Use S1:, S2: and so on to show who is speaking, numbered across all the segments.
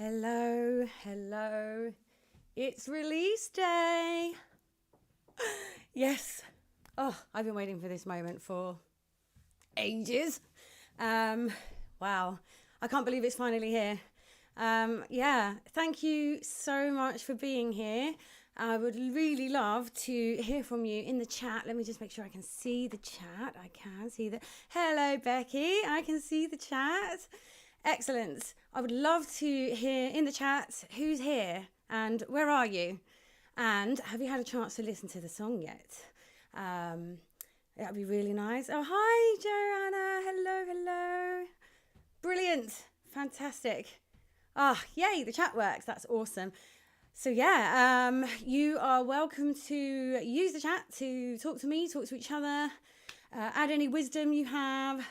S1: Hello, hello. It's release day. Yes. Oh, I've been waiting for this moment for ages. Um, wow. I can't believe it's finally here. Yeah, thank you so much for being here. I would really love to hear from you in the chat. Let me just make sure I can see the chat. I can see the. Hello, Becky. I can see the chat. Excellent. I would love to hear in the chat who's here and where are you? And have you had a chance to listen to the song yet? That'd be really nice. Oh, hi, Joanna. Hello, hello. Brilliant. Fantastic. Ah, yay, the chat works. That's awesome. So yeah, you are welcome to use the chat to talk to me, talk to each other, add any wisdom you have,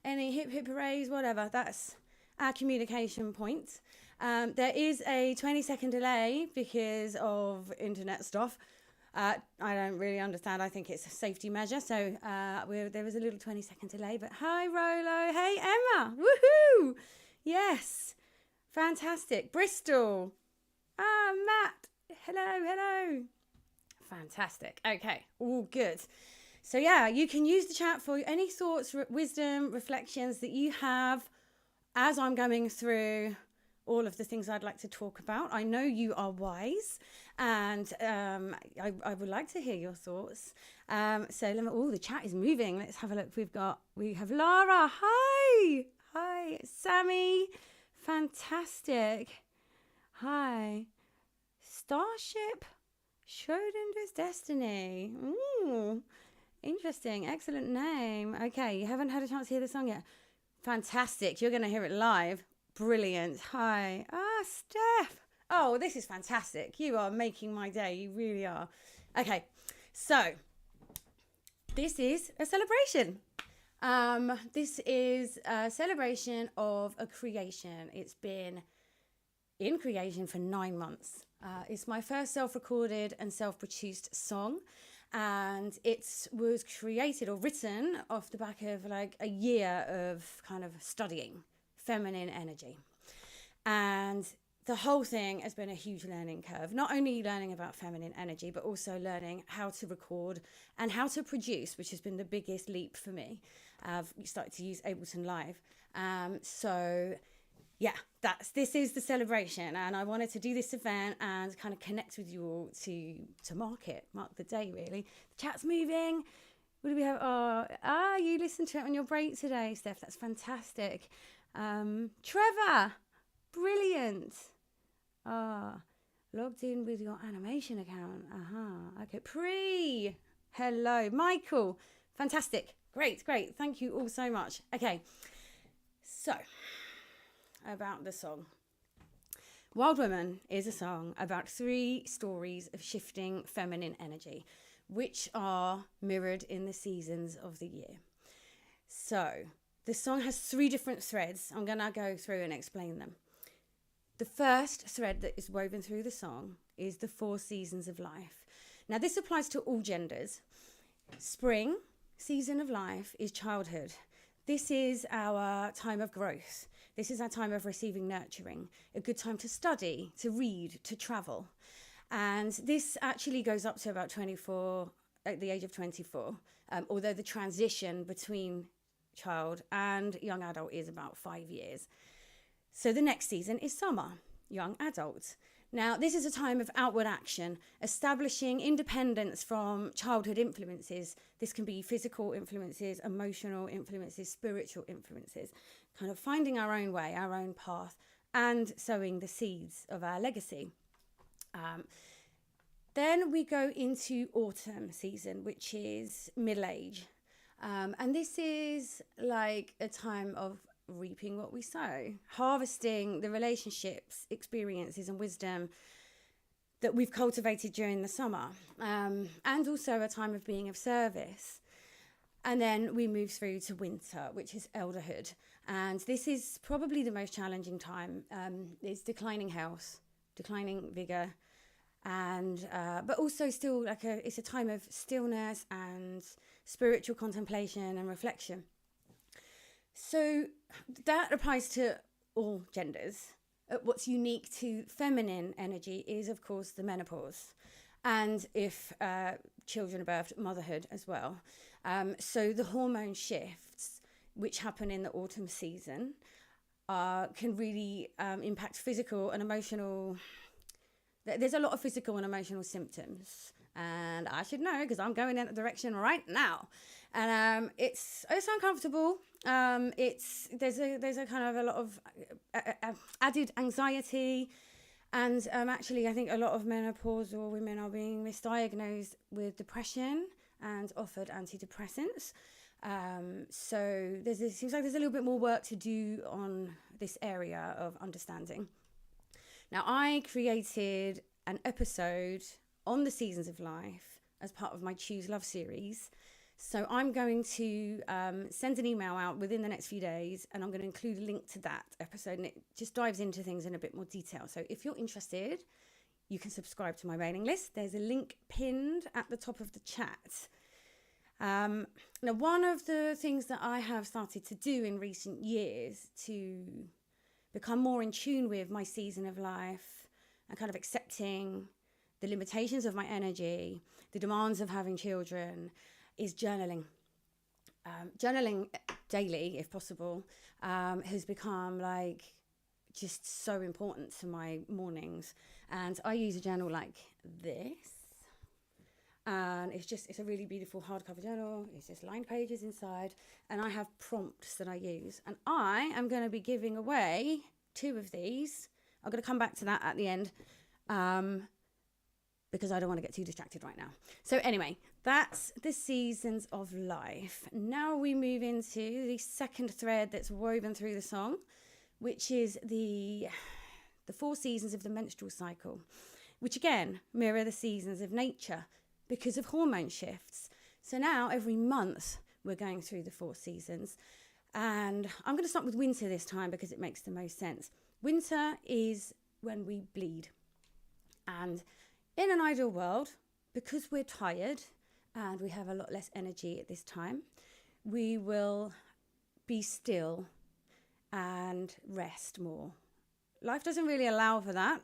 S1: any hip hip hoorays, whatever. That's our communication point. There is a 20-second delay because of internet stuff. I don't really understand. I think it's a safety measure. So there was a little 20-second delay. But hi, Rolo. Hey, Emma. Woohoo. Yes. Fantastic. Bristol. Ah, Matt. Hello, hello. Fantastic. Okay. All good. So yeah, you can use the chat for any thoughts, wisdom, reflections that you have as I'm going through all of the things I'd like to talk about. I know you are wise, and I would like to hear your thoughts. So let me. Oh, the chat is moving. Let's have a look. We have Lara. Hi, Sammy. Fantastic. Hi, Starship. Schrodinger's Destiny. Ooh, interesting. Excellent name. Okay, you haven't had a chance to hear the song yet. Fantastic. You're going to hear it live. Brilliant. Hi. Ah, Steph. Oh, this is fantastic. You are making my day. You really are. Okay, so this is a celebration. This is a celebration of a creation. It's been in creation for 9 months. It's my first self-recorded and self-produced song. And it was created or written off the back of like a year of kind of studying feminine energy. And the whole thing has been a huge learning curve, not only learning about feminine energy, but also learning how to record and how to produce, which has been the biggest leap for me. I've started to use Ableton Live. So yeah, this is the celebration, and I wanted to do this event and kind of connect with you all to mark the day, really. The chat's moving. What do we have? You listened to it on your break today, Steph. That's fantastic. Trevor, brilliant. Logged in with your animation account. Okay, hello, Michael. Fantastic. Great. Thank you all so much. Okay, so about the song. Wild Woman is a song about 3 stories of shifting feminine energy, which are mirrored in the seasons of the year. So the song has 3 different threads. I'm going to go through and explain them. The first thread that is woven through the song is the 4 seasons of life. Now this applies to all genders. Spring, season of life, is childhood. This is our time of growth. This is our time of receiving nurturing, a good time to study, to read, to travel. And this actually goes up to about 24, at the age of 24, although the transition between child and young adult is about 5 years. So the next season is summer, young adult. Now, this is a time of outward action, establishing independence from childhood influences. This can be physical influences, emotional influences, spiritual influences, kind of finding our own way, our own path, and sowing the seeds of our legacy. Then we go into autumn season, which is middle age. And this is like a time of reaping what we sow, harvesting the relationships, experiences, and wisdom that we've cultivated during the summer, and also a time of being of service. And then we move through to winter, which is elderhood. And this is probably the most challenging time. It's declining health, declining vigor, and but also still it's a time of stillness and spiritual contemplation and reflection. So that applies to all genders. what's unique to feminine energy is, of course, the menopause. And if children are birthed, motherhood as well. So the hormone shifts, which happen in the autumn season, can really impact physical and emotional. There's a lot of physical and emotional symptoms. And I should know because I'm going in that direction right now. And it's uncomfortable. There's a kind of a lot of added anxiety. And actually, I think a lot of menopausal women are being misdiagnosed with depression and offered antidepressants. So it seems like there's a little bit more work to do on this area of understanding. Now, I created an episode on the seasons of life as part of my Choose Love series. So I'm going to send an email out within the next few days, and I'm going to include a link to that episode, and it just dives into things in a bit more detail. So if you're interested, you can subscribe to my mailing list. There's a link pinned at the top of the chat. Now, one of the things that I have started to do in recent years to become more in tune with my season of life and kind of accepting the limitations of my energy, the demands of having children, is journaling. Journaling daily, if possible, has become like just so important to my mornings. And I use a journal like this. And it's a really beautiful hardcover journal. It's just lined pages inside. And I have prompts that I use. And I am going to be giving away 2 of these. I'm going to come back to that at the end. Because I don't want to get too distracted right now. So anyway, that's the seasons of life. Now we move into the second thread that's woven through the song, which is the 4 seasons of the menstrual cycle, which again mirror the seasons of nature because of hormone shifts. So now every month we're going through the 4 seasons. And I'm going to start with winter this time because it makes the most sense. Winter is when we bleed. And in an ideal world, because we're tired and we have a lot less energy at this time, we will be still and rest more. Life doesn't really allow for that,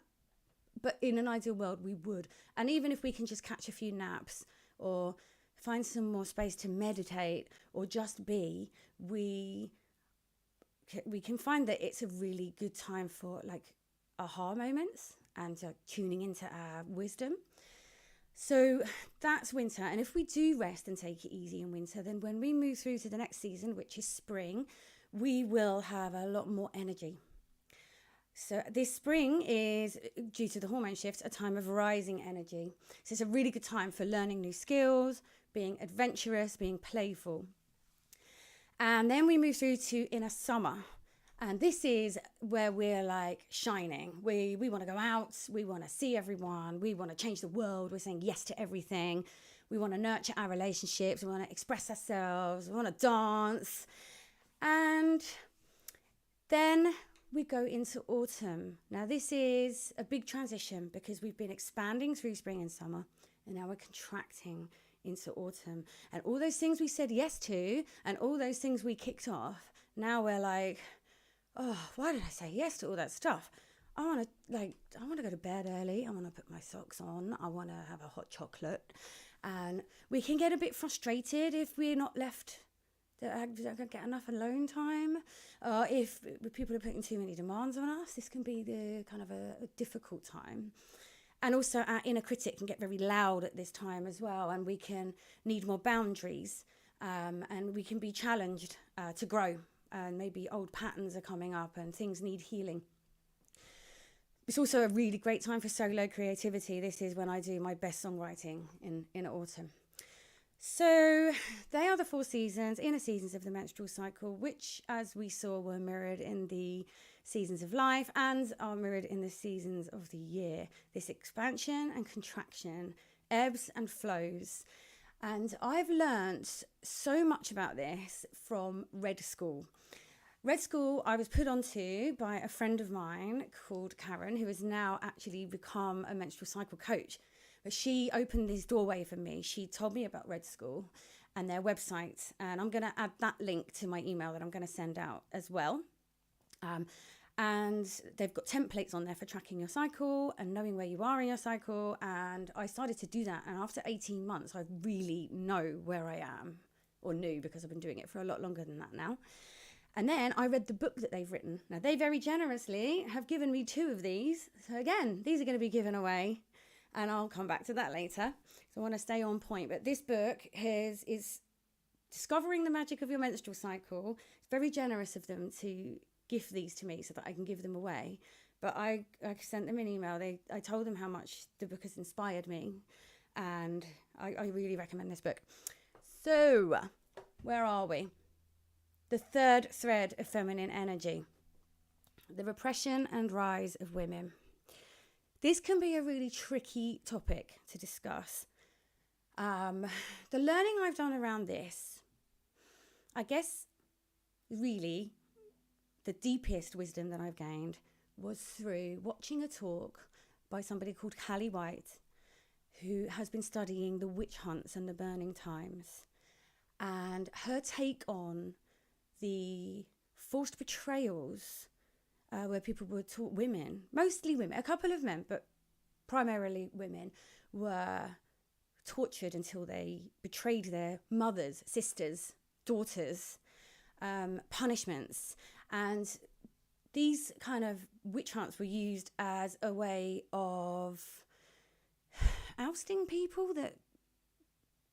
S1: but in an ideal world, we would. And even if we can just catch a few naps or find some more space to meditate or just be, we can find that it's a really good time for like aha moments and tuning into our wisdom. So that's winter. And if we do rest and take it easy in winter, then when we move through to the next season, which is spring, we will have a lot more energy. So this spring is, due to the hormone shifts, a time of rising energy. So it's a really good time for learning new skills, being adventurous, being playful. And then we move through to inner summer. And this is where we're like shining. We want to go out. We want to see everyone. We want to change the world. We're saying yes to everything. We want to nurture our relationships. We want to express ourselves. We want to dance. And then we go into autumn. Now, this is a big transition because we've been expanding through spring and summer. And now we're contracting into autumn. And all those things we said yes to and all those things we kicked off, now we're like, oh, why did I say yes to all that stuff? I want to go to bed early. I want to put my socks on. I want to have a hot chocolate. And we can get a bit frustrated if we're not left to get enough alone time. If people are putting too many demands on us, this can be the kind of a difficult time. And also our inner critic can get very loud at this time as well. And we can need more boundaries. And we can be challenged to grow. And maybe old patterns are coming up and things need healing. It's also a really great time for solo creativity. This is when I do my best songwriting in autumn. So they are the 4 seasons, inner seasons of the menstrual cycle, which, as we saw, were mirrored in the seasons of life and are mirrored in the seasons of the year. This expansion and contraction, ebbs and flows. And I've learned so much about this from Red School. Red School I was put onto by a friend of mine called Karen, who has now actually become a menstrual cycle coach. But she opened this doorway for me. She told me about Red School and their website. And I'm going to add that link to my email that I'm going to send out as well. And they've got templates on there for tracking your cycle and knowing where you are in your cycle. And I started to do that. And after 18 months, I really know where I am, or knew, because I've been doing it for a lot longer than that now. And then I read the book that they've written. Now, they very generously have given me 2 of these. So again, these are going to be given away, and I'll come back to that later. So I want to stay on point. But this book is Discovering the Magic of Your Menstrual Cycle. It's very generous of them to gift these to me so that I can give them away. But I sent them an email. I told them how much the book has inspired me, and I really recommend this book. So, where are we? The third thread of feminine energy, the repression and rise of women. This can be a really tricky topic to discuss. The learning I've done around this, I guess, really, the deepest wisdom that I've gained was through watching a talk by somebody called Callie White, who has been studying the witch hunts and the burning times, and her take on the forced betrayals where people were taught, women, mostly women, a couple of men, but primarily women, were tortured until they betrayed their mothers, sisters, daughters, punishments. And these kind of witch hunts were used as a way of ousting people that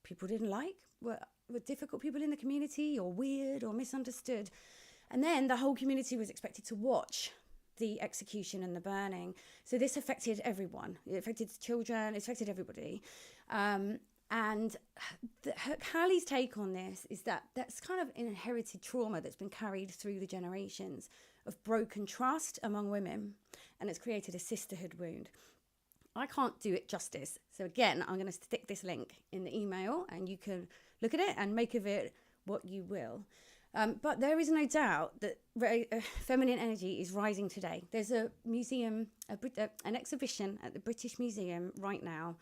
S1: people didn't like, were difficult people in the community, or weird or misunderstood. And then the whole community was expected to watch the execution and the burning. So this affected everyone. It affected children, it affected everybody. And Callie's take on this is that that's kind of an inherited trauma that's been carried through the generations of broken trust among women, and it's created a sisterhood wound. I can't do it justice. So again, I'm going to stick this link in the email, and you can look at it and make of it what you will. But there is no doubt that feminine energy is rising today. There's a museum, an exhibition at the British Museum right now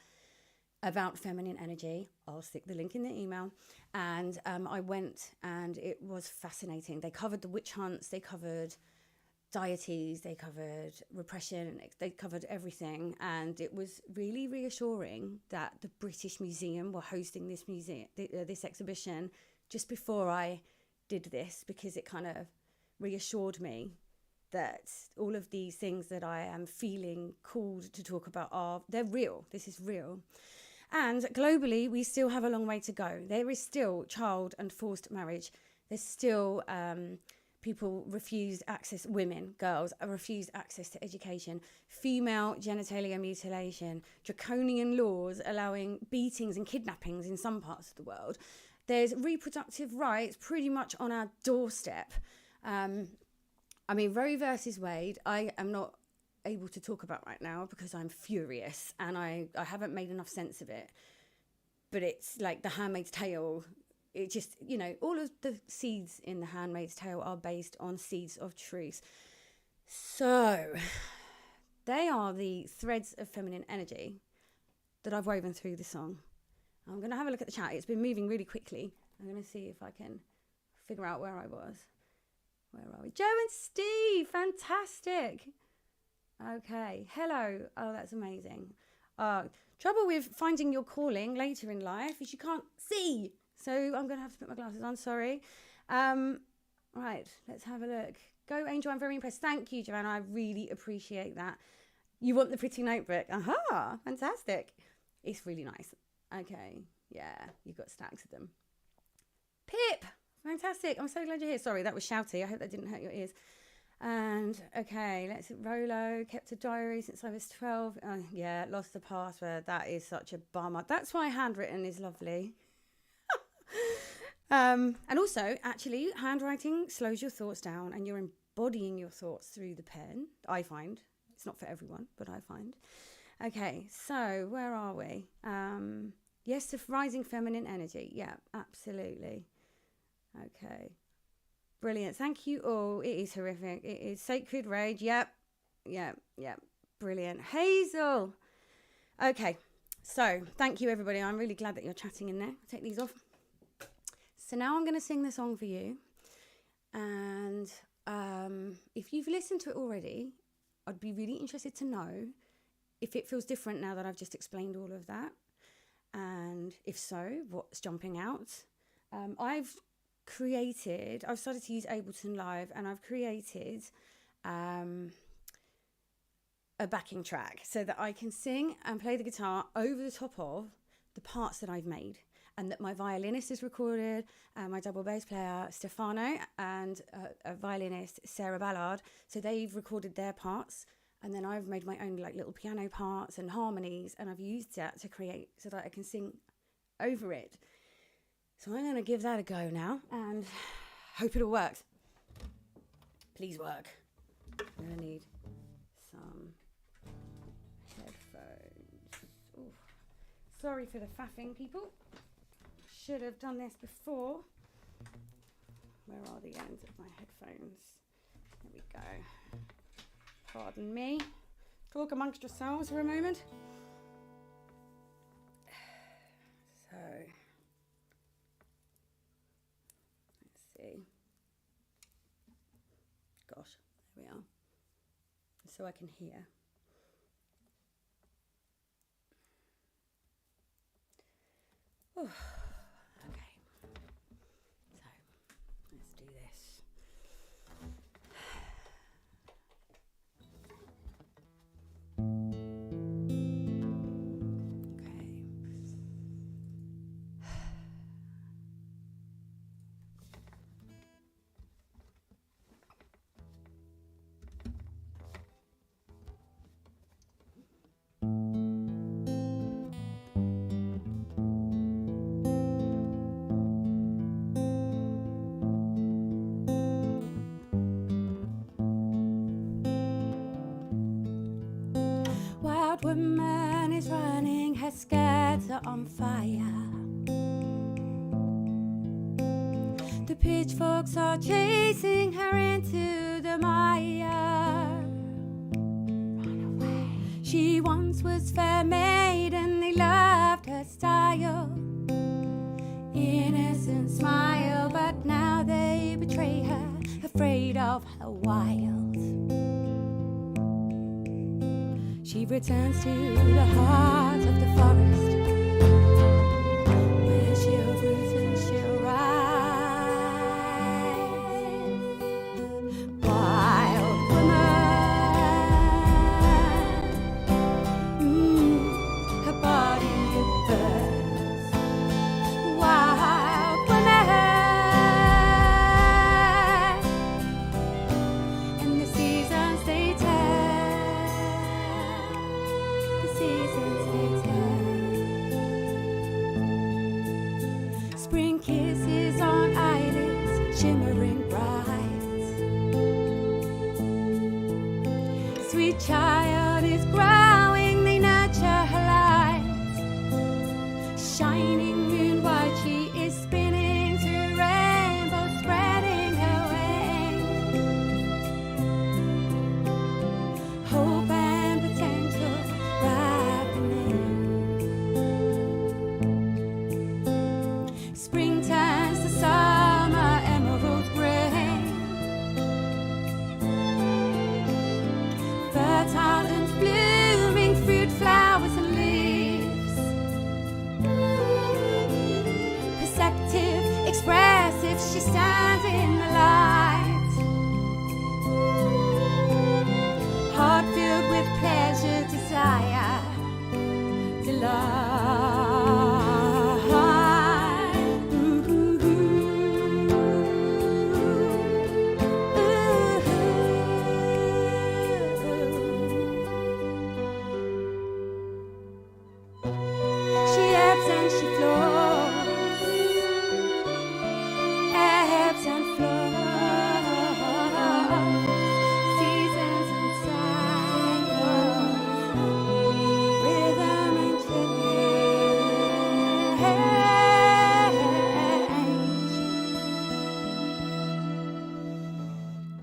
S1: about feminine energy. I'll stick the link in the email. And I went, and it was fascinating. They covered the witch hunts, they covered deities, they covered repression, they covered everything. And it was really reassuring that the British Museum were hosting this this exhibition just before I did this, because it kind of reassured me that all of these things that I am feeling called to talk about they're real. This is real. And globally, we still have a long way to go. There is still child and forced marriage. There's still people refused access, women, girls are refused access to education, female genitalia mutilation, draconian laws allowing beatings and kidnappings in some parts of the world. There's reproductive rights pretty much on our doorstep. Roe versus Wade, I am not able to talk about right now because I'm furious and I haven't made enough sense of it. But it's like The Handmaid's Tale. It just, all of the seeds in The Handmaid's Tale are based on seeds of truth. So they are the threads of feminine energy that I've woven through the song. I'm going to have a look at the chat. It's been moving really quickly. I'm going to see if I can figure out where I was. Where are we? Joe and Steve, fantastic. Okay, hello. Oh, that's amazing. Trouble with finding your calling later in life is you can't see. So I'm going to have to put my glasses on, sorry. Right, let's have a look. Go, Angel, I'm very impressed. Thank you, Joanna. I really appreciate that. You want the pretty notebook? Aha, fantastic. It's really nice. Okay, yeah, you've got stacks of them. Pip, fantastic. I'm so glad you're here. Sorry, that was shouty. I hope that didn't hurt your ears. And, okay, let's Rolo, kept a diary since I was 12. Yeah, lost the password. That is such a bummer. That's why handwritten is lovely. And also, actually, handwriting slows your thoughts down and you're embodying your thoughts through the pen, I find. It's not for everyone, but I find. Okay, so where are we? Yes, the rising feminine energy. Yeah, absolutely. Okay. Brilliant. Thank you all. It is horrific. It is sacred rage. Yep. Brilliant. Hazel. Okay. So thank you, everybody. I'm really glad that you're chatting in there. I'll take these off. So now I'm going to sing the song for you. And if you've listened to it already, I'd be really interested to know if it feels different now that I've just explained all of that. And if so, what's jumping out? I've started to use Ableton Live, and I've created a backing track so that I can sing and play the guitar over the top of the parts that I've made, and that my violinist is recorded, my double bass player Stefano, and a violinist Sarah Ballard. So they've recorded their parts, and then I've made my own like little piano parts and harmonies, and I've used that to create so that I can sing over it. So I'm going to give that a go now and hope it all works. Please work. I'm going to need some headphones. Ooh. Sorry for the faffing, people. Should have done this before. Where are the ends of my headphones? There we go. Pardon me. Talk amongst yourselves for a moment. So, let's see. Gosh, there we are. So I can hear. Oh, okay. So, let's do this. Woman is running, her skirts are on fire. The pitchforks are chasing her into the mire. Run away. She once was fair maiden, they loved her style, innocent smile, but now they betray her, afraid of her wild. She returns to the heart of the forest, where she'll root and she'll rise. Wild woman, her body it burns. Wild woman, and the seasons they turn. Spring kisses on eyelids, shimmering bright. Sweet child is growing, they nurture her light. Shining moon white, she is spinning through rainbows, spreading her wings. Hope and potential ripening. Spring turns to summer, emerald grey. Fertile and blooming fruit, flowers and leaves. Perceptive, expressive, she stands in the light. Heart filled with pleasure, desire, delight.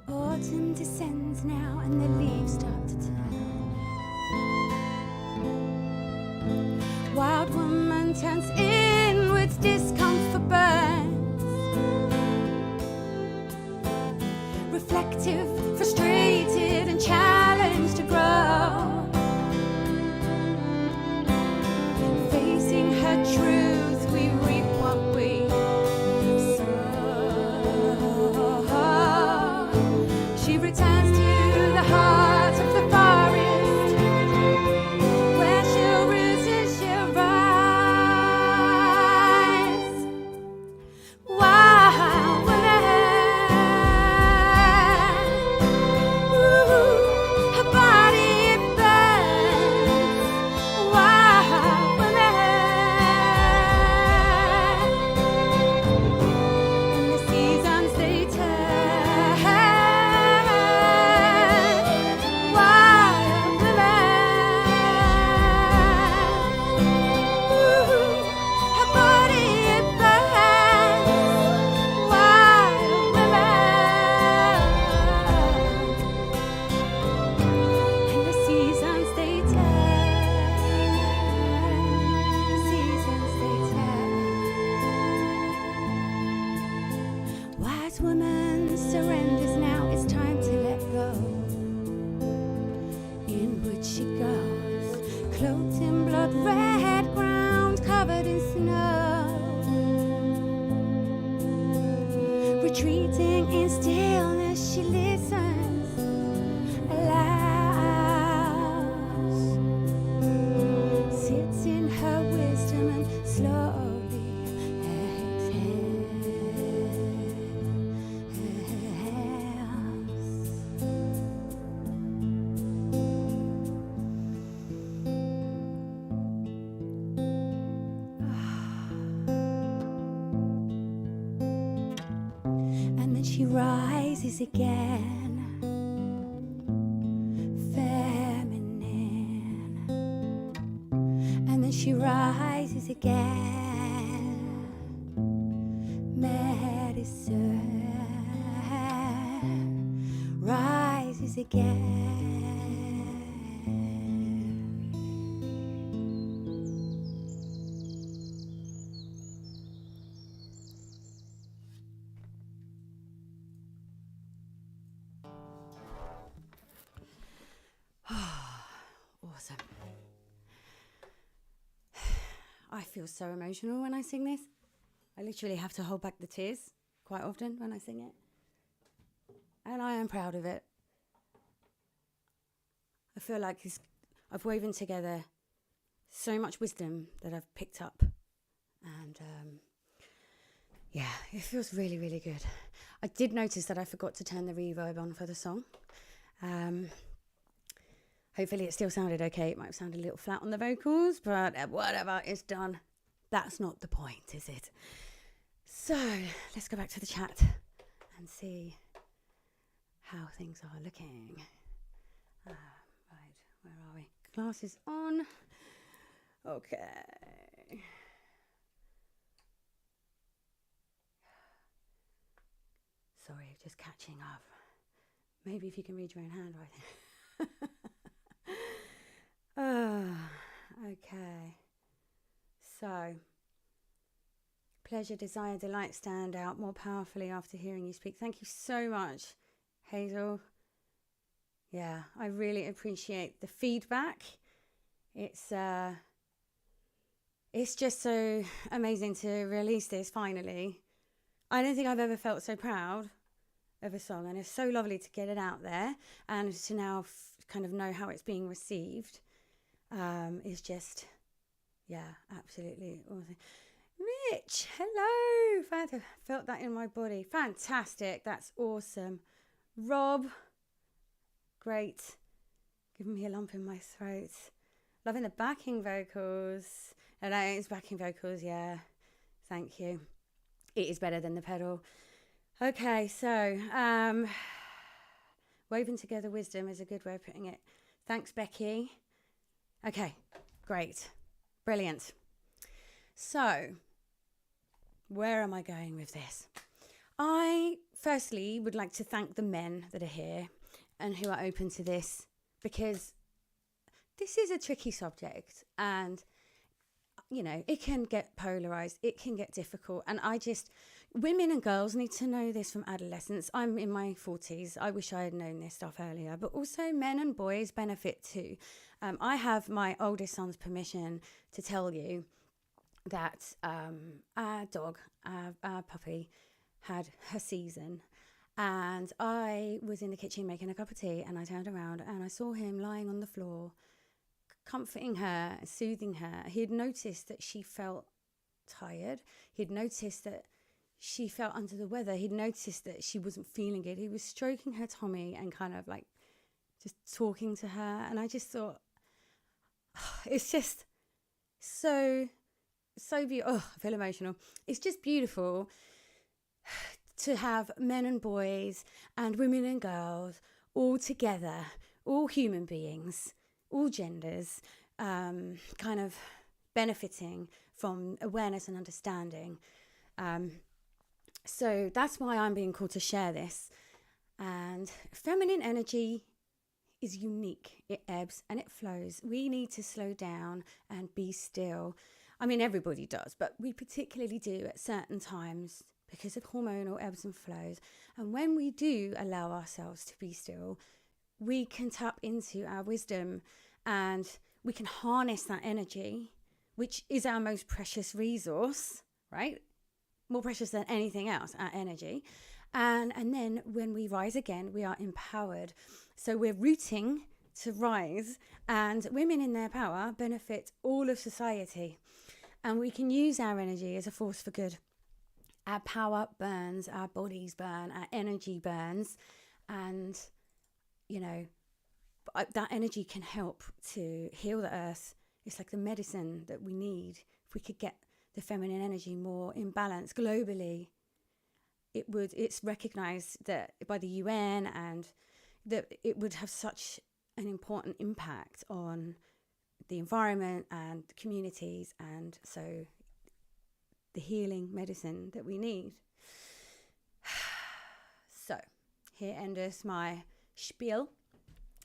S1: Autumn descends now and the leaves start to turn. Wild woman turns inwards, discomfort burns. reflective, frustrated, and challenged to grow. Facing her truth, we reap what we sow. She returns to the heart of the forest, where she'll root and she'll rise. Wild woman, her body it burns. Wild woman, and the seasons they turn. Wild woman, her body it burns. Wild woman, and the seasons they turn. The seasons they turn. Wise woman surrenders now. It's time to let go. Inward she goes, cloaked in blood red ground, covered in snow. Retreating in stillness, she listens, allows, sits in her wisdom and slowly and then she rises again, feminine, and then she rises again, medicine, rises again. Awesome. I feel so emotional when I sing this. I literally have to hold back the tears quite often when I sing it. And I am proud of it. I feel like I've woven together so much wisdom that I've picked up. And yeah, it feels really, really good. I did notice that I forgot to turn the reverb on for the song. Hopefully it still sounded okay. It might have sounded a little flat on the vocals, but whatever, it's done. That's not the point, is it? So let's go back to the chat and see how things are looking. Right, where are we? Glasses on. Okay. Sorry, just catching up. Maybe if you can read your own handwriting. Okay. So, pleasure, desire, delight stand out more powerfully after hearing you speak. Thank you so much, Hazel. Yeah, I really appreciate the feedback. It's just so amazing to release this finally. I don't think I've ever felt so proud of a song, and it's so lovely to get it out there and to now kind of know how it's being received. Is just, yeah, absolutely awesome. Mitch, hello. Felt that in my body. Fantastic. That's awesome. Rob, great. Giving me a lump in my throat. Loving the backing vocals. Hello, it's backing vocals, yeah. Thank you. It is better than the pedal. Okay, so woven together wisdom is a good way of putting it. Thanks, Becky. Okay, great. Brilliant. So, where am I going with this? I firstly would like to thank the men that are here and who are open to this, because this is a tricky subject and, you know, it can get polarized, it can get difficult. And I just, women and girls need to know this from adolescence. I'm in my 40s. I wish I had known this stuff earlier. But also men and boys benefit too. I have my oldest son's permission to tell you that our dog, our puppy, had her season. And I was in the kitchen making a cup of tea, and I turned around and I saw him lying on the floor, comforting her, soothing her. He had noticed that she felt tired. He'd noticed that she felt under the weather. He'd noticed that she wasn't feeling good. He was stroking her tummy and kind of like just talking to her. And I just thought, it's just so beautiful. Oh, I feel emotional. It's just beautiful to have men and boys and women and girls all together, all human beings, all genders, kind of benefiting from awareness and understanding. So that's why I'm being called to share this. And feminine energy is unique. It ebbs and it flows. We need to slow down and be still. I mean, everybody does, but we particularly do at certain times because of hormonal ebbs and flows. And when we do allow ourselves to be still, we can tap into our wisdom and we can harness that energy, which is our most precious resource, right? More precious than anything else, our energy. And then when we rise again, we are empowered. So we're rooting to rise, and women in their power benefit all of society. And we can use our energy as a force for good. Our power burns, our bodies burn, our energy burns. And, you know, that energy can help to heal the earth. It's like the medicine that we need. If we could get the feminine energy more in balance globally, it's recognized that by the UN, and that it would have such an important impact on the environment and the communities, and so the healing medicine that we need. So here endeth my spiel.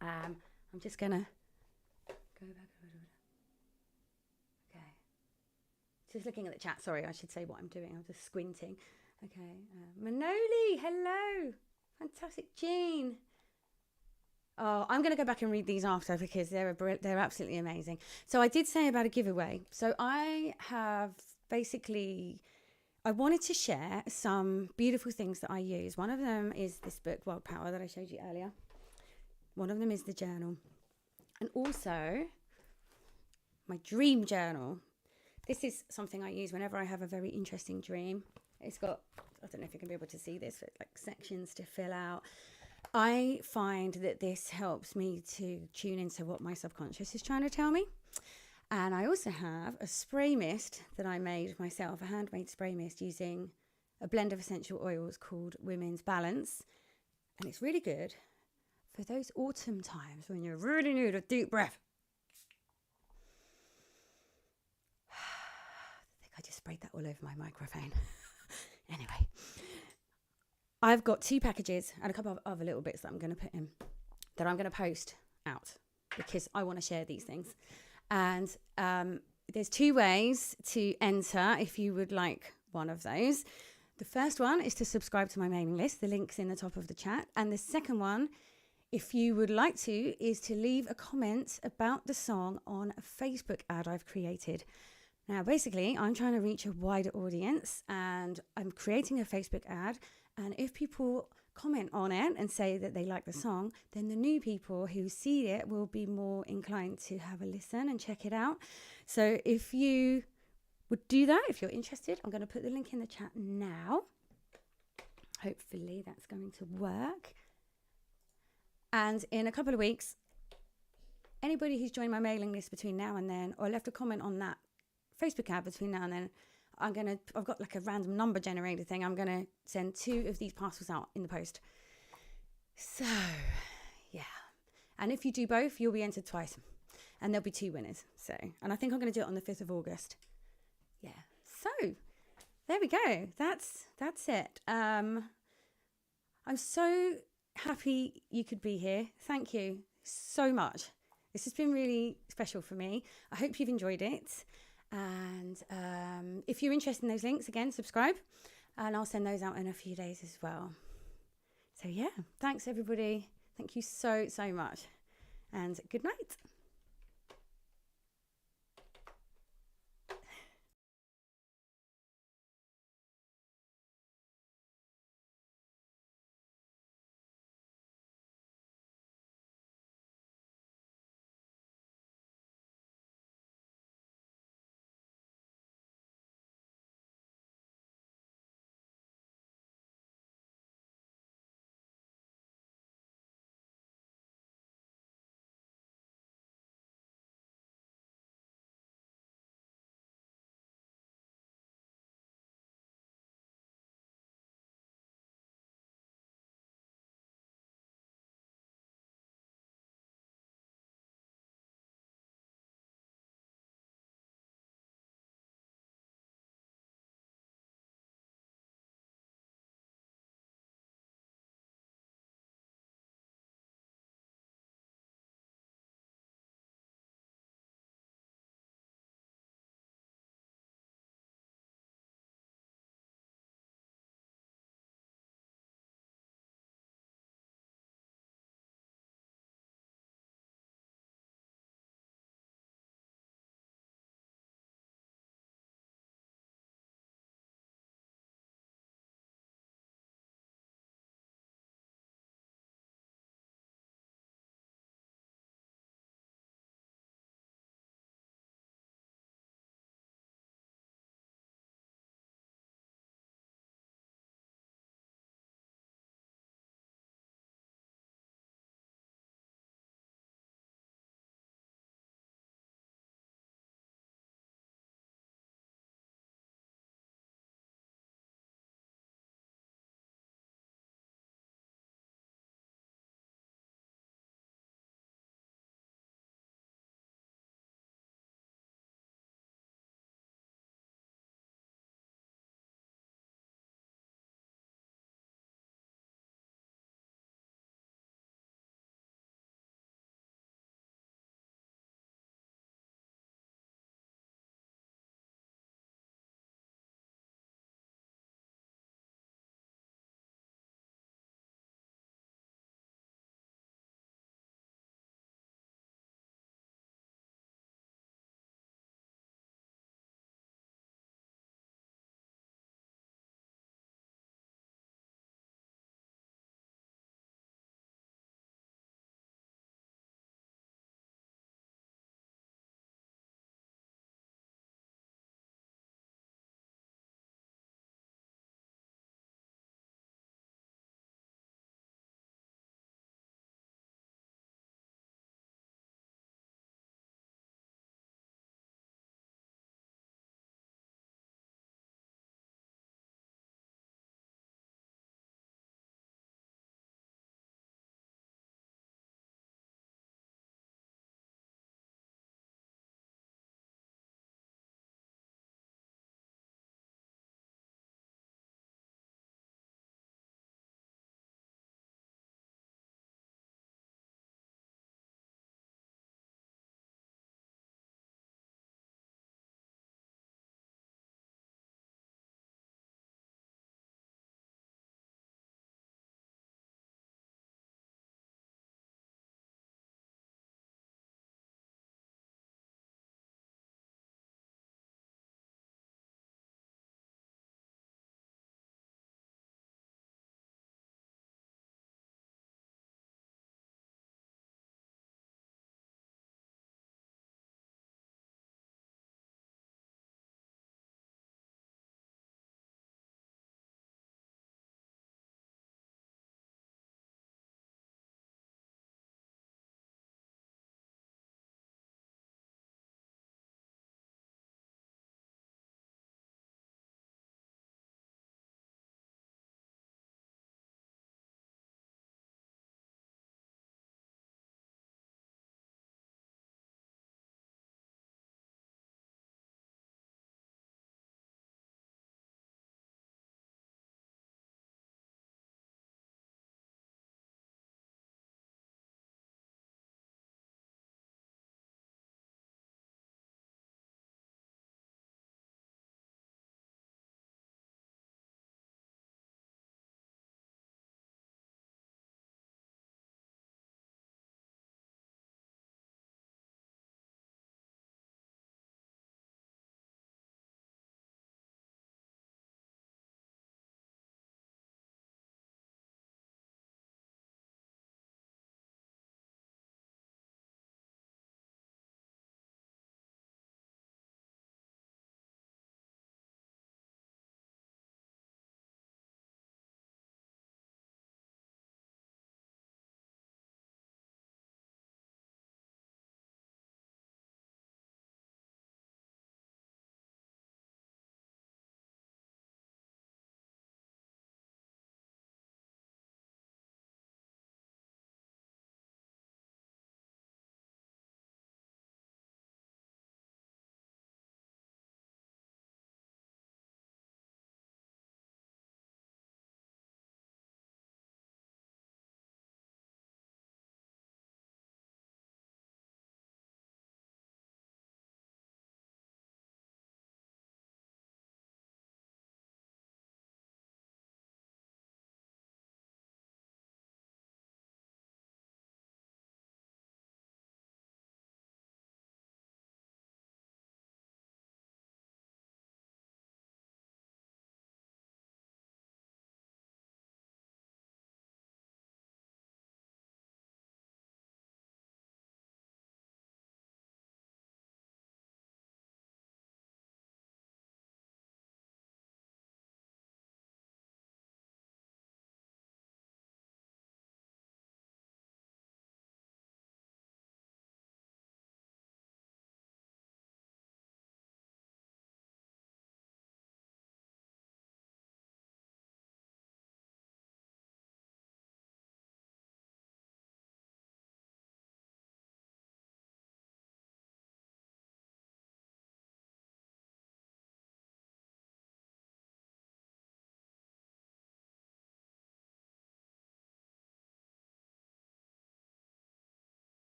S1: I'm just gonna go back over. Okay, just looking at the chat. Sorry, I should say what I'm doing. I'm just squinting. Okay, Manoli, hello, fantastic. Jean. Oh, I'm going to go back and read these after because they're absolutely amazing. So I did say about a giveaway. So I have basically, I wanted to share some beautiful things that I use. One of them is this book, Wild Power, that I showed you earlier. One of them is the journal. And also my dream journal. This is something I use whenever I have a very interesting dream. It's got, I don't know if you can be able to see this, but like sections to fill out. I find that this helps me to tune into what my subconscious is trying to tell me. And I also have a spray mist that I made myself, a handmade spray mist using a blend of essential oils called Women's Balance. And it's really good for those autumn times when you really need a deep breath. I think I just sprayed that all over my microphone. Anyway. I've got 2 packages and a couple of other little bits that I'm going to put in, that I'm going to post out because I want to share these things. And there's 2 ways to enter if you would like one of those. The first one is to subscribe to my mailing list. The link's in the top of the chat. And the second one, if you would like to, is to leave a comment about the song on a Facebook ad I've created. Now, basically, I'm trying to reach a wider audience and I'm creating a Facebook ad. And if people comment on it and say that they like the song, then the new people who see it will be more inclined to have a listen and check it out. So if you would do that, if you're interested, I'm going to put the link in the chat now. Hopefully that's going to work. And in a couple of weeks, anybody who's joined my mailing list between now and then, or left a comment on that Facebook ad between now and then, I've got like a random number generator thing. I'm going to send 2 of these parcels out in the post. So, yeah. And if you do both, you'll be entered twice. And there'll be 2 winners. So, and I think I'm going to do it on the 5th of August. Yeah. So, there we go. That's it. I'm so happy you could be here. Thank you so much. This has been really special for me. I hope you've enjoyed it. And if you're interested in those links, again, subscribe. and I'll send those out in a few days as well. So yeah, thanks everybody. Thank you so much, and good night.